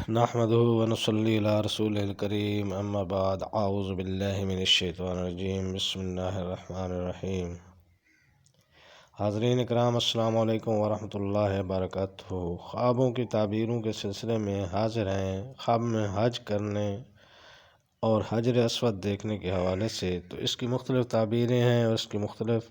نحمده ونصلي علی رسول الکریم اما بعد اعوذ باللہ من الشیطان الرجیم بسم اللہ الرحمن الرحیم۔ حاضرین اکرام السلام علیکم ورحمۃ اللہ وبرکاتہ۔ خوابوں کی تعبیروں کے سلسلے میں حاضر ہیں۔ خواب میں حج کرنے اور حجر اسود دیکھنے کے حوالے سے تو اس کی مختلف تعبیریں ہیں اور اس کی مختلف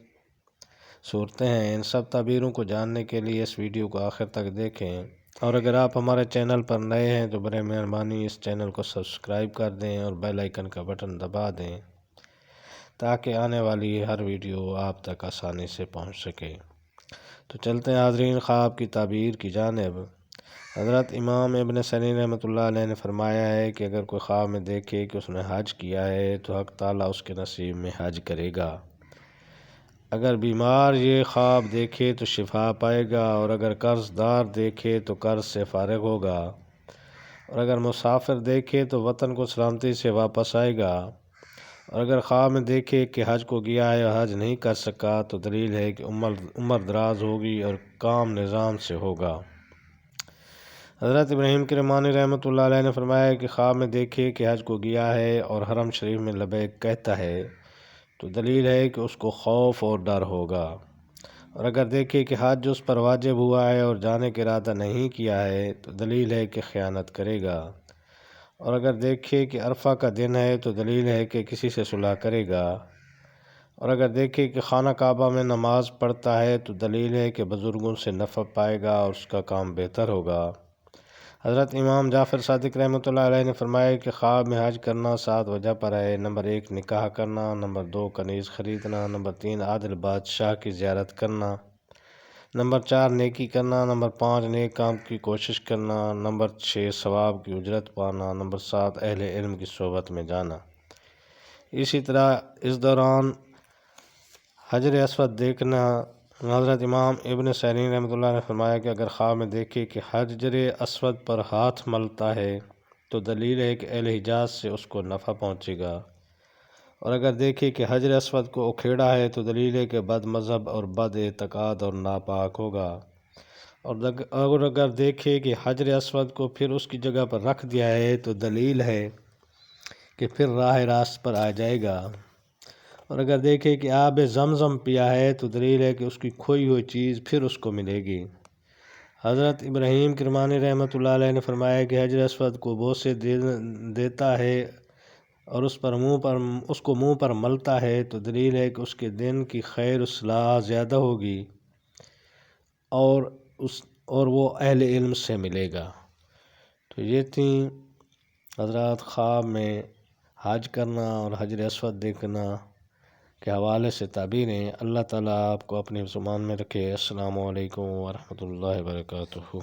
صورتیں ہیں۔ ان سب تعبیروں کو جاننے کے لیے اس ویڈیو کو آخر تک دیکھیں، اور اگر آپ ہمارے چینل پر نئے ہیں تو برائے مہربانی اس چینل کو سبسکرائب کر دیں اور بیل آئیکن کا بٹن دبا دیں تاکہ آنے والی ہر ویڈیو آپ تک آسانی سے پہنچ سکے۔ تو چلتے ہیں حاضرین خواب کی تعبیر کی جانب۔ حضرت امام ابن سیرین رحمۃ اللہ علیہ نے فرمایا ہے کہ اگر کوئی خواب میں دیکھے کہ اس نے حج کیا ہے تو حق تعالیٰ اس کے نصیب میں حج کرے گا۔ اگر بیمار یہ خواب دیکھے تو شفا پائے گا، اور اگر قرض دار دیکھے تو قرض سے فارغ ہوگا، اور اگر مسافر دیکھے تو وطن کو سلامتی سے واپس آئے گا، اور اگر خواب میں دیکھے کہ حج کو گیا ہے اور حج نہیں کر سکا تو دلیل ہے کہ عمر دراز ہوگی اور کام نظام سے ہوگا۔ حضرت ابراہیم کرمانی رحمۃ اللہ علیہ نے فرمایا کہ خواب میں دیکھے کہ حج کو گیا ہے اور حرم شریف میں لبیک کہتا ہے تو دلیل ہے کہ اس کو خوف اور ڈر ہوگا، اور اگر دیکھے کہ حج اس پر واجب ہوا ہے اور جانے کا ارادہ نہیں کیا ہے تو دلیل ہے کہ خیانت کرے گا، اور اگر دیکھے کہ عرفہ کا دن ہے تو دلیل ہے کہ کسی سے صلح کرے گا، اور اگر دیکھے کہ خانہ کعبہ میں نماز پڑھتا ہے تو دلیل ہے کہ بزرگوں سے نفع پائے گا اور اس کا کام بہتر ہوگا۔ حضرت امام جعفر صادق رحمۃ اللہ علیہ نے فرمایا کہ خواب میں حج کرنا 7 وجہ پر ہے۔ نمبر 1 نکاح کرنا، نمبر 2 کنیز خریدنا، نمبر 3 عادل بادشاہ کی زیارت کرنا، نمبر 4 نیکی کرنا، نمبر 5 نیک کام کی کوشش کرنا، نمبر 6 ثواب کی اجرت پانا، نمبر 7 اہل علم کی صحبت میں جانا۔ اسی طرح اس دوران حجر اسود دیکھنا۔ حضرت امام ابن سیرین رحمۃ اللہ نے فرمایا کہ اگر خواب میں دیکھے کہ حجر اسود پر ہاتھ ملتا ہے تو دلیل ہے کہ اہل حجاز سے اس کو نفع پہنچے گا، اور اگر دیکھے کہ حجر اسود کو اکھیڑا ہے تو دلیل ہے کہ بد مذہب اور بد اعتقاد اور ناپاک ہوگا، اور اگر دیکھے کہ حجر اسود کو پھر اس کی جگہ پر رکھ دیا ہے تو دلیل ہے کہ پھر راہ راست پر آ جائے گا، اور اگر دیکھے کہ آب زمزم پیا ہے تو دلیل ہے کہ اس کی کھوئی ہوئی چیز پھر اس کو ملے گی۔ حضرت ابراہیم کرمانی رحمۃ اللہ علیہ نے فرمایا کہ حجر اسود کو بوسے دیتا ہے اور اس کو منہ پر ملتا ہے تو دلیل ہے کہ اس کے دن کی خیر اصلاح زیادہ ہوگی اور وہ اہل علم سے ملے گا۔ تو یہ تھیں حضرات خواب میں حج کرنا اور حجر اسود دیکھنا کے حوالے سے تعبیریں۔ اللہ تعالیٰ آپ کو اپنی زبان میں رکھے۔ السلام علیکم ورحمۃ اللہ وبرکاتہ۔